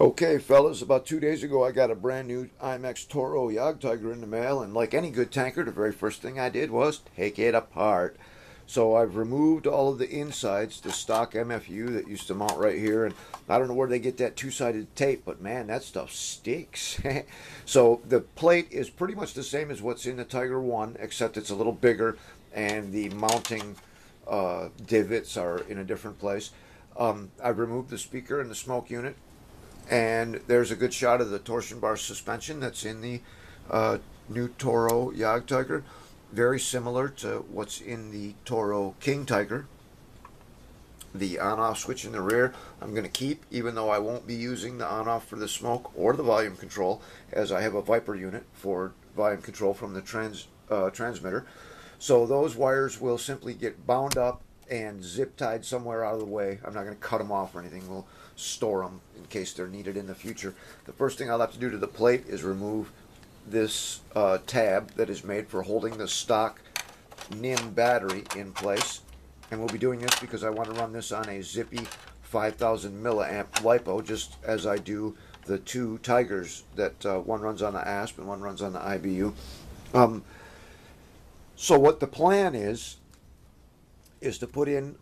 Okay, fellas, about 2 days ago I got a brand new IMAX Toro Jagdtiger in the mail, and like any good tanker, the very first thing I did was take it apart. So I've removed all of the insides, the stock MFU that used to mount right here, and I don't know where they get that two-sided tape, but man, that stuff sticks. So the plate is pretty much the same as what's in the Tiger 1, except it's a little bigger, and the mounting divots are in a different place. I've removed the speaker and the smoke unit, and there's a good shot of the torsion bar suspension that's in the new Toro Jagdtiger. Very similar to what's in the Toro King Tiger. The on-off switch in the rear I'm going to keep, even though I won't be using the on-off for the smoke or the volume control, as I have a Viper unit for volume control from the transmitter. So those wires will simply get bound up and zip tied somewhere out of the way. I'm not going to cut them off or anything. We'll store them in case they're needed in the future. The first thing I'll have to do to the plate is remove this tab that is made for holding the stock NIM battery in place. And we'll be doing this because I want to run this on a zippy 5000 milliamp LiPo, just as I do the two Tigers that one runs on the ASP and one runs on the IBU. So what the plan is to put in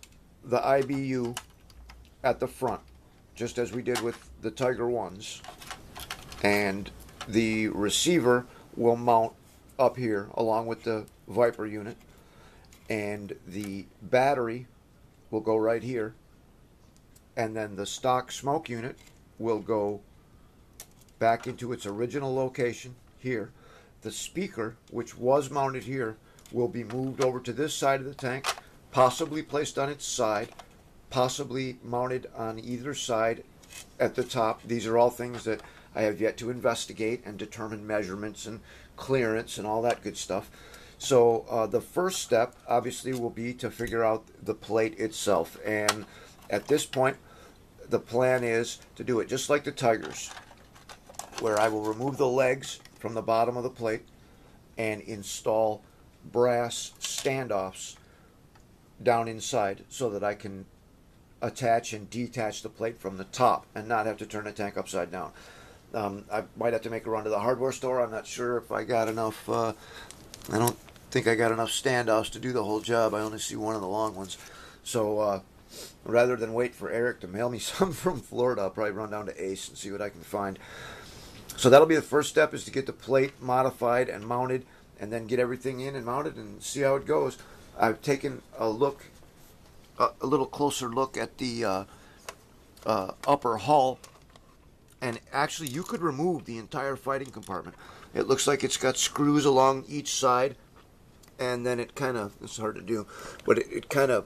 the IBU at the front, just as we did with the Tiger 1s, and the receiver will mount up here along with the Viper unit, and the battery will go right here, and then the stock smoke unit will go back into its original location here. The speaker, which was mounted here, will be moved over to this side of the tank, possibly placed on its side, possibly mounted on either side at the top. These are all things that I have yet to investigate and determine measurements and clearance and all that good stuff. So the first step obviously will be to figure out the plate itself, and at this point the plan is to do it just like the Tigers, where I will remove the legs from the bottom of the plate and install brass standoffs down inside so that I can attach and detach the plate from the top and not have to turn the tank upside down. I might have to make a run to the hardware store. I'm not sure if I got enough. I don't think I got enough standoffs to do the whole job. I only see one of the long ones. So rather than wait for Eric to mail me some from Florida, I'll probably run down to Ace and see what I can find. So that'll be the first step, is to get the plate modified and mounted, and then get everything in and mounted and see how it goes. I've taken a little closer look at the upper hull, and actually you could remove the entire fighting compartment. It looks like it's got screws along each side, and then it kind of, it's hard to do, but it kind of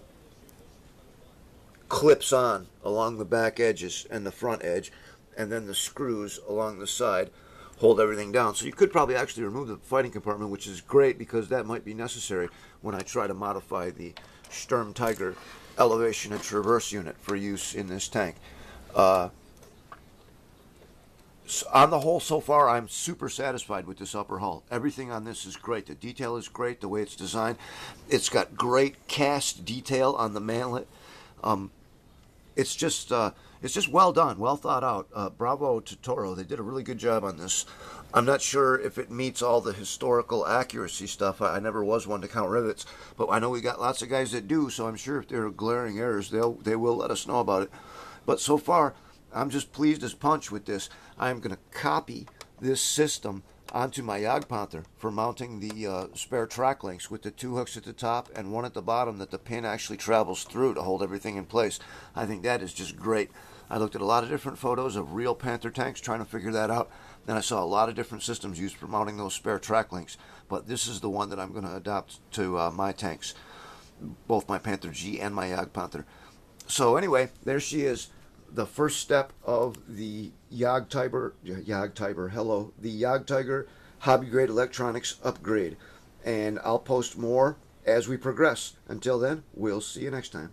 clips on along the back edges and the front edge, and then the screws along the side hold everything down. So you could probably actually remove the fighting compartment, which is great because that might be necessary when I try to modify the Sturm Tiger elevation and traverse unit for use in this tank. So on the whole, so far, I'm super satisfied with this upper hull. Everything on this is great. The detail is great, the way it's designed. It's got great cast detail on the manlet. It's just well done, well thought out. Bravo to Toro. They did a really good job on this. I'm not sure if it meets all the historical accuracy stuff. I never was one to count rivets, but I know we got lots of guys that do, so I'm sure if there are glaring errors, they will let us know about it. But so far, I'm just pleased as punch with this. I'm going to copy this system onto my Jagdpanther for mounting the spare track links, with the two hooks at the top and one at the bottom that the pin actually travels through to hold everything in place. I think that is just great. I looked at a lot of different photos of real Panther tanks trying to figure that out. Then I saw a lot of different systems used for mounting those spare track links, but this is the one that I'm going to adopt to my tanks, both my Panther G and my Jagdpanther. So anyway, there she is. The first step of the the Jagdtiger Hobby Grade Electronics upgrade. And I'll post more as we progress. Until then, we'll see you next time.